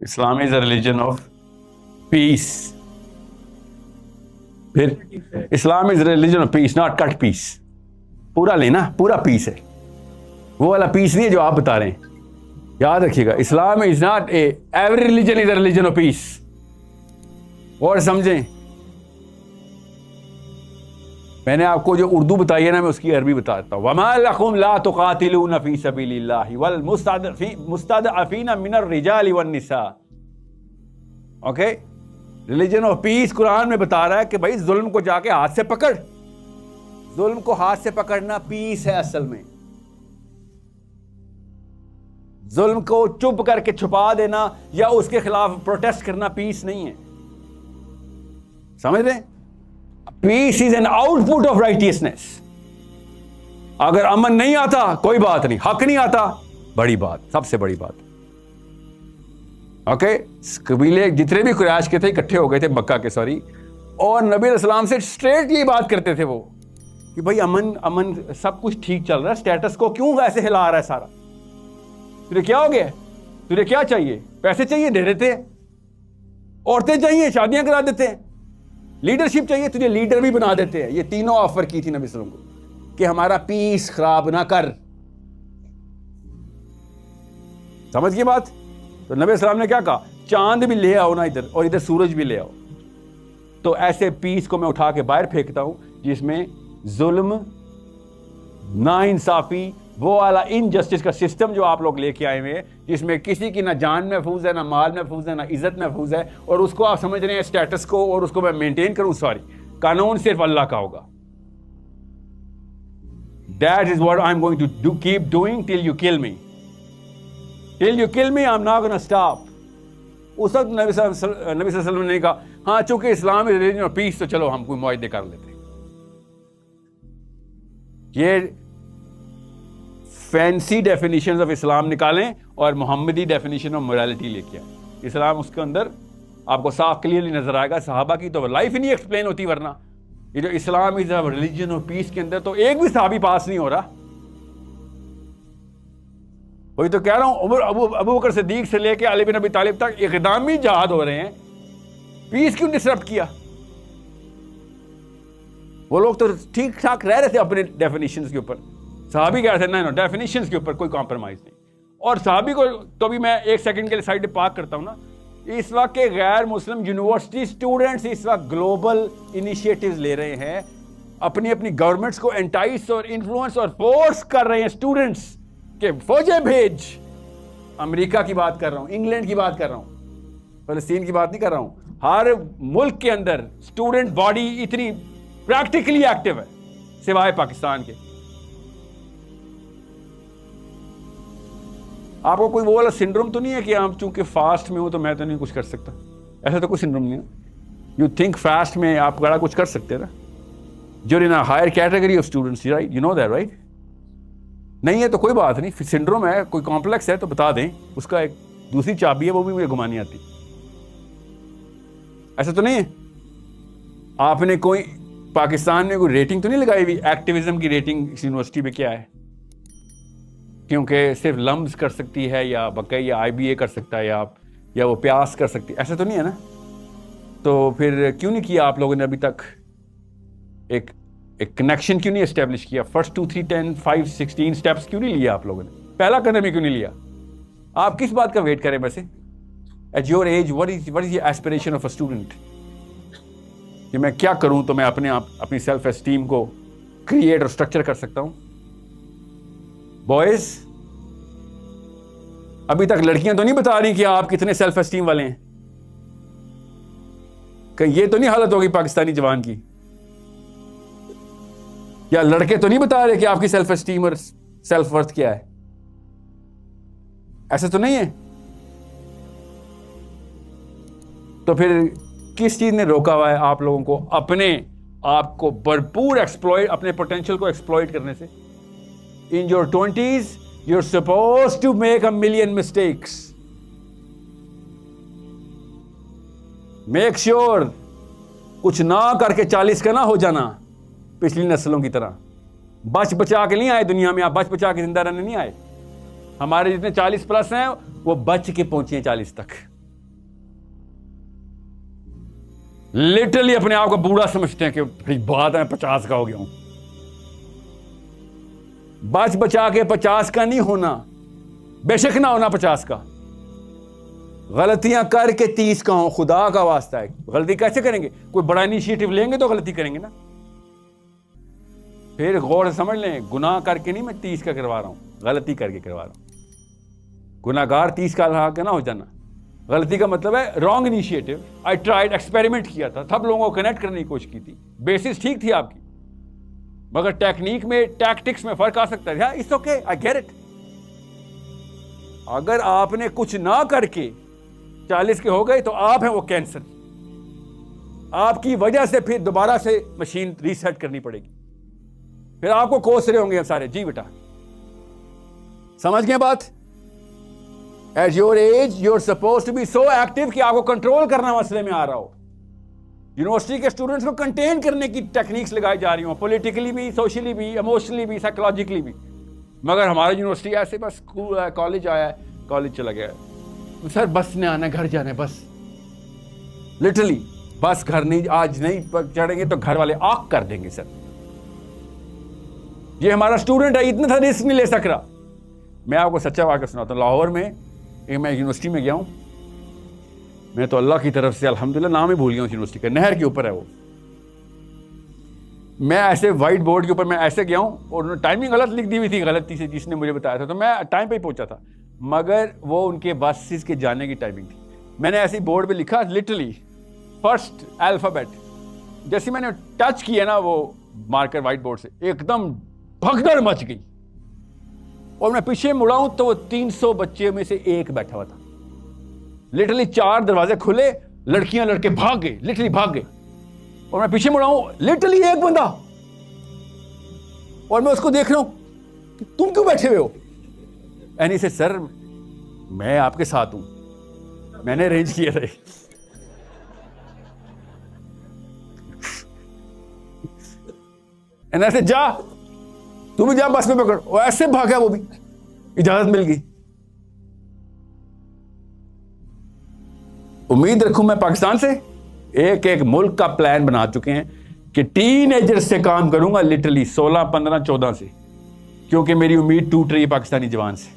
Islam is a religion of peace. پھر Islam is religion of peace, not cut peace. پورا لینا, پورا پیس ہے, وہ والا پیس نہیں ہے جو آپ بتا رہے ہیں. یاد رکھیے گا, Islam is not a, every religion is a religion of peace. اور سمجھیں, میں نے آپ کو جو اردو بتائی ہے نا, میں اس کی عربی بتاتا ہوں. وَمَا لَكُمْ لَا تُقَاتِلُونَ فِي سَبِيلِ اللَّهِ وَالْمُسْتَضْعَفِينَ مِنَ الرِّجَالِ وَالنِّسَاءِ. اوکے, ریلیجن آف پیس قرآن میں بتا رہا ہے کہ بھائی ظلم کو جا کے ہاتھ سے پکڑ. ظلم کو ہاتھ سے پکڑنا پیس ہے اصل میں. ظلم کو چپ کر کے چھپا دینا یا اس کے خلاف پروٹیسٹ کرنا پیس نہیں ہے. سمجھ رہے ہیں؟ Peace is an output of righteousness. اگر امن نہیں آتا کوئی بات نہیں, حق نہیں آتا بڑی بات, سب سے بڑی بات. اوکے, قبیلے جتنے بھی قریش کے تھے اکٹھے ہو گئے تھے, مکہ کے سوری, اور نبی علیہ السلام سے اسٹریٹ یہ بات کرتے تھے وہ کہ بھائی امن سب کچھ ٹھیک چل رہا ہے, اسٹیٹس کو کیوں ایسے ہلا رہا ہے سارا؟ تجھے کیا ہو گیا؟ تجھے کیا چاہیے؟ پیسے چاہیے دے دیتے ہیں, عورتیں چاہیے شادیاں کرا دیتے ہیں, لیڈرشپ چاہیے تجھے لیڈر بھی بنا دیتے ہیں. یہ تینوں آفر کی تھی نبی صلی اللہ علیہ وسلم کو کہ ہمارا پیس خراب نہ کر. سمجھ گئے بات؟ تو نبی صلی اللہ علیہ وسلم نے کیا کہا, چاند بھی لے آؤ نا ادھر, اور ادھر سورج بھی لے آؤ. تو ایسے پیس کو میں اٹھا کے باہر پھینکتا ہوں جس میں ظلم, نا انصافی, وہ والا انجسٹس کا سسٹم جو آپ لوگ لے کے آئے ہوئے ہیں, جس میں کسی کی نہ جان محفوظ ہے, نہ مال محفوظ ہے, نہ عزت محفوظ ہے, اور اس کو آپ سمجھ رہے ہیں اسٹیٹس کو, اور اس کو میں مینٹین کروں. سوری, قانون صرف اللہ کا ہوگا. That is what I'm going to keep doing till you kill me. Till you kill me, I'm not going to stop. اس وقت نبی صلی اللہ علیہ وسلم نے کہا ہاں چونکہ اسلام is religion of peace تو چلو ہم کوئی معاہدے کر لیتے ہیں. یہ فینسی ڈیفینیشنز آف اسلام نکالیں اور محمدی ڈیفینیشن آف موریلٹی لے کے آئیں. اسلام اس کے اندر آپ کو صاف کلیئرلی نظر آئے گا. صحابہ کی تو لائف ہی نہیں ایکسپلین ہوتی, ورنہ یہ جو اسلام از اے ریلیجن آف پیس کے اندر تو ایک بھی صحابی پاس نہیں ہو رہا. وہی تو کہہ رہا ہوں, ابو بکر صدیق سے لے کے علی بن ابی طالب تک اقدامی جہاد ہو رہے ہیں. پیس کیوں ڈسرپٹ کیا؟ وہ لوگ تو ٹھیک ٹھاک رہ رہے تھے اپنے ڈیفینیشنز کے اوپر. صحابی کہہ رہے تھے نہیں, ڈیفینیشنز کے اوپر کوئی کمپرومائز نہیں. اور صحابی کو تو بھی میں ایک سیکنڈ کے لیے سائڈ پہ پارک کرتا ہوں نا. اس وقت کے غیر مسلم یونیورسٹی اسٹوڈنٹس اس وقت گلوبل انیشیٹوز لے رہے ہیں, اپنی اپنی گورنمنٹس کو انٹائس اور انفلوئنس اور فورس کر رہے ہیں اسٹوڈنٹس کہ فوجیں بھیج. امریکہ کی بات کر رہا ہوں, انگلینڈ کی بات کر رہا ہوں, فلسطین کی بات نہیں کر رہا ہوں. ہر ملک کے اندر اسٹوڈنٹ باڈی اتنی پریکٹیکلی ایکٹیو ہے سوائے پاکستان کے. آپ کو کوئی وہ والا سنڈروم تو نہیں ہے کہ آپ چونکہ فاسٹ میں ہوں تو میں تو نہیں کچھ کر سکتا؟ ایسا تو کوئی سنڈروم نہیں ہے. یو تھنک فاسٹ میں آپ بڑا کچھ کر سکتے ہیں نا. جو ان higher category of students, right, you know that right. نہیں ہے تو کوئی بات نہیں, سنڈروم ہے, کوئی کمپلیکس ہے تو بتا دیں, اس کا ایک دوسری چابی ہے, وہ بھی مجھے گھمانی آتی. ایسا تو نہیں ہے. آپ نے کوئی پاکستان میں کوئی ریٹنگ تو نہیں لگائی ہوئی, ایکٹیویزم کی ریٹنگ اس یونیورسٹی پہ کیا ہے, کیونکہ صرف لمز کر سکتی ہے یا بقائی یا IBA کر سکتا ہے یا وہ پیاس کر سکتی ہے, ایسا تو نہیں ہے نا. تو پھر کیوں نہیں کیا آپ لوگوں نے ابھی تک ایک کنیکشن کیوں نہیں اسٹیبلش کیا؟ فرسٹ 2 3 10 5 16 اسٹیپس کیوں نہیں لیا آپ لوگوں نے؟ پہلا قدم ہی کیوں نہیں لیا؟ آپ کس بات کا ویٹ کریں ویسے؟ At your age what is your aspiration of a student؟ کہ میں کیا کروں تو میں اپنی سیلف اسٹیم کو کریٹ اور اسٹرکچر کر سکتا ہوں. بوائز, ابھی تک لڑکیاں تو نہیں بتا رہی کہ آپ کتنے سیلف اسٹیم والے ہیں. کہ یہ تو نہیں حالت ہوگی پاکستانی جوان کی, یا لڑکے تو نہیں بتا رہے کہ آپ کی سیلف اسٹیم اور سیلف ورتھ کیا ہے. ایسا تو نہیں ہے. تو پھر کس چیز نے روکا ہوا ہے آپ لوگوں کو اپنے آپ کو بھرپور ایکسپلوئٹ, اپنے پوٹینشیل کو ایکسپلوئٹ کرنے سے؟ In your 20s, you're supposed to make a million mistakes. Make sure کچھ نہ کر کے 40 کا نہ ہو جانا پچھلی نسلوں کی طرح. بچ بچا کے نہیں آئے دنیا میں, آپ بچ بچا کے زندہ رہنے نہیں آئے. ہمارے جتنے 40 پلس ہیں وہ بچ کے پہنچے ہیں 40 تک. لٹرلی اپنے آپ کو بوڑھا سمجھتے ہیں کہ بڑی بات ہے 50 کا ہو گیا ہوں. بچ بچا کے 50 کا نہیں ہونا, بے شک نہ ہونا 50 کا, غلطیاں کر کے 30 کا ہوں. خدا کا واسطہ ہے, غلطی کیسے کریں گے؟ کوئی بڑا انیشیٹو لیں گے تو غلطی کریں گے نا. پھر غور سے سمجھ لیں, گناہ کر کے نہیں میں 30 کا کروا رہا ہوں, غلطی کر کے کروا رہا ہوں. گناہگار 30 کا نہ ہو جانا. غلطی کا مطلب ہے wrong initiative. I tried, experiment کیا تھا, سب لوگوں کو کنیکٹ کرنے کی کوشش کی تھی, بیسس ٹھیک تھی آپ کی, مگر ٹیکنیک میں, ٹیکٹکس میں فرق آ سکتا ہے. It's okay, I get it. اگر آپ نے کچھ نہ کر کے 40 کے ہو گئے تو آپ ہیں وہ کینسر. آپ کی وجہ سے پھر دوبارہ سے مشین ریسیٹ کرنی پڑے گی, پھر آپ کو کوس رہے ہوں گے سارے. جی بیٹا سمجھ گئے بات؟ At your age, you're supposed to be so active کہ آپ کو کنٹرول کرنا مسئلے میں آ رہا ہو. یونیورسٹی کے اسٹوڈنٹس کو کنٹین کرنے کی ٹیکنیکس لگائی جا رہی ہوں, پولیٹیکلی بھی, سوشلی بھی, ایموشنلی بھی, سائیکولوجیکلی بھی. مگر ہماری یونیورسٹی ایسے بس اسکول ہے, کالج آیا ہے, کالج چلا گیا ہے, سر بس نے آنا ہے, گھر جانا ہے, بس لٹرلی بس گھر نہیں, آج نہیں چڑھیں گے تو گھر والے آگ کر دیں گے. سر یہ ہمارا اسٹوڈنٹ ہے, اتنا تھا رسک نہیں لے سک رہا. میں آپ کو سچا واقعہ سناتا ہوں. لاہور میں میں یونیورسٹی میں گیا ہوں, میں تو اللہ کی طرف سے الحمدللہ نام ہی بھول گیا ہوں اس یونیورسٹی کا, نہر کے اوپر ہے وہ. میں ایسے وائٹ بورڈ کے اوپر میں ایسے گیا ہوں, اور انہوں نے ٹائمنگ غلط لکھ دی ہوئی تھی, غلطی سے جس نے مجھے بتایا تھا, تو میں ٹائم پہ ہی پہنچا تھا, مگر وہ ان کے بسز کے جانے کی ٹائمنگ تھی. میں نے ایسے بورڈ پہ لکھا لٹرلی فرسٹ الفابیٹ, جیسے میں نے ٹچ کیا نا وہ مارکر وائٹ بورڈ سے, ایک دم بھگدڑ مچ گئی, اور میں پیچھے مڑا ہوں تو وہ 300 بچے میں سے ایک بیٹھا ہوا تھا. لٹرلی 4 دروازے کھلے, لڑکیاں لڑکے بھاگ گئے, لٹرلی بھاگ گئے, اور میں پیچھے مڑا ہوں, لٹرلی ایک بندہ, اور میں اس کو دیکھ رہا ہوں کہ تم کیوں بیٹھے ہوئے ہو؟ اینی سے سر میں آپ کے ساتھ ہوں, میں نے ارینج کیا تھا. ایسے جا تم بھی جا بس میں پکڑ, اور ایسے بھاگا, وہ بھی اجازت مل گئی. امید رکھوں میں پاکستان سے ایک ایک ملک کا پلان بنا چکے ہیں کہ ٹین ایجر سے کام کروں گا, لٹرلی 16, 15, 14 سے, کیونکہ میری امید ٹوٹ رہی ہے پاکستانی جوان سے.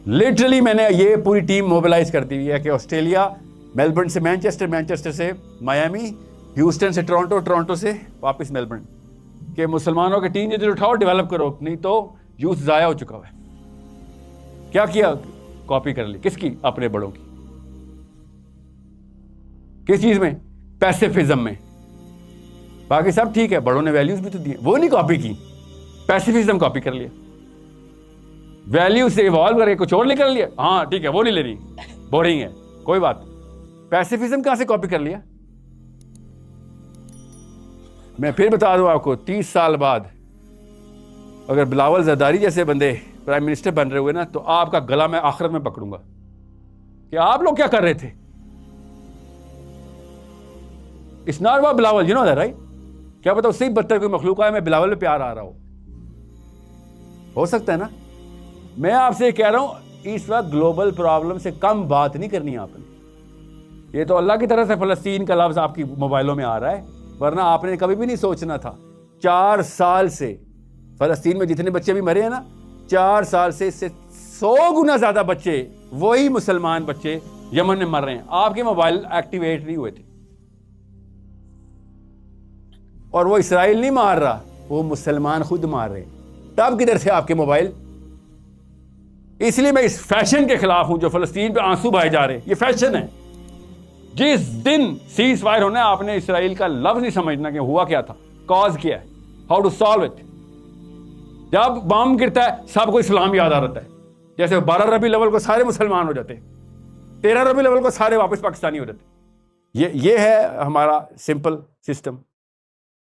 لٹرلی میں نے یہ پوری ٹیم موبلائز کر دی ہوئی ہے کہ آسٹریلیا, میلبرن سے مینچسٹر, مینچسٹر سے میامی, ہیوسٹن سے ٹورانٹو, ٹورانٹو سے واپس میلبرن, کہ مسلمانوں کے ٹین ایجر اٹھاؤ, ڈیولپ کرو, نہیں تو یوتھ ضائع ہو چکا ہے. کیا کیا؟ کاپی کر لی. کس کی؟ اپنے بڑوں کی. کس چیز میں؟ پیسیفزم میں. باقی سب ٹھیک ہے, بڑوں نے ویلیوز بھی تو دی, وہ نہیں کاپی کی, پیسیفزم کاپی کر لیا. ویلیو سے ایوالو کر کے کچھ اور نکل لیا, ہاں ٹھیک ہے وہ نہیں لینی, بورنگ ہے, کوئی بات. پیسیفزم کہاں سے کاپی کر لیا؟ میں پھر بتا دوں آپ کو, 30 سال بعد اگر بلاول زرداری جیسے بندے پرائم منسٹر بن رہے ہوئے نا, تو آپ کا گلا میں آخرت میں پکڑوں گا کہ آپ لوگ کیا کر رہے تھے. It's not about Bilawal, you know that, right? کیا پتا اس سے ہی بدتر کوئی مخلوق آئے, میں بلاول میں پیار آ رہا ہو سکتا ہے نا. میں آپ سے کہہ رہا ہوں اس وقت گلوبل پرابلم سے کم بات نہیں کرنی آپ نے. یہ تو اللہ کی طرف سے فلسطین کا لفظ آپ کی موبائلوں میں آ رہا ہے, ورنہ آپ نے کبھی بھی نہیں سوچنا تھا. 4 سال سے فلسطین میں جتنے بچے بھی مرے ہیں نا, 4 سال سے اس سے 100 گنا زیادہ بچے, وہی مسلمان بچے یمن میں مر رہے ہیں. آپ کے موبائل ایکٹیویٹ نہیں ہوئے تھے, اور وہ اسرائیل نہیں مار رہا, وہ مسلمان خود مار رہے ہیں. تب کدھر سے آپ کے موبائل؟ اس لیے میں اس فیشن کے خلاف ہوں جو فلسطین پہ آنسو بہائے جا رہے ہیں. یہ فیشن ہے. جس دن سیز فائر ہونا ہے, آپ نے اسرائیل کا لفظ نہیں سمجھنا کہ ہوا کیا تھا, کاز کیا ہے, ہاؤ ٹو سالو اٹ. جب بام گرتا ہے سب کو اسلام یاد آ رہتا ہے, جیسے 12 ربیع الاول کو سارے مسلمان ہو جاتے, 13 ربیع الاول کو سارے واپس پاکستانی ہو جاتے. یہ ہے ہمارا سمپل سسٹم.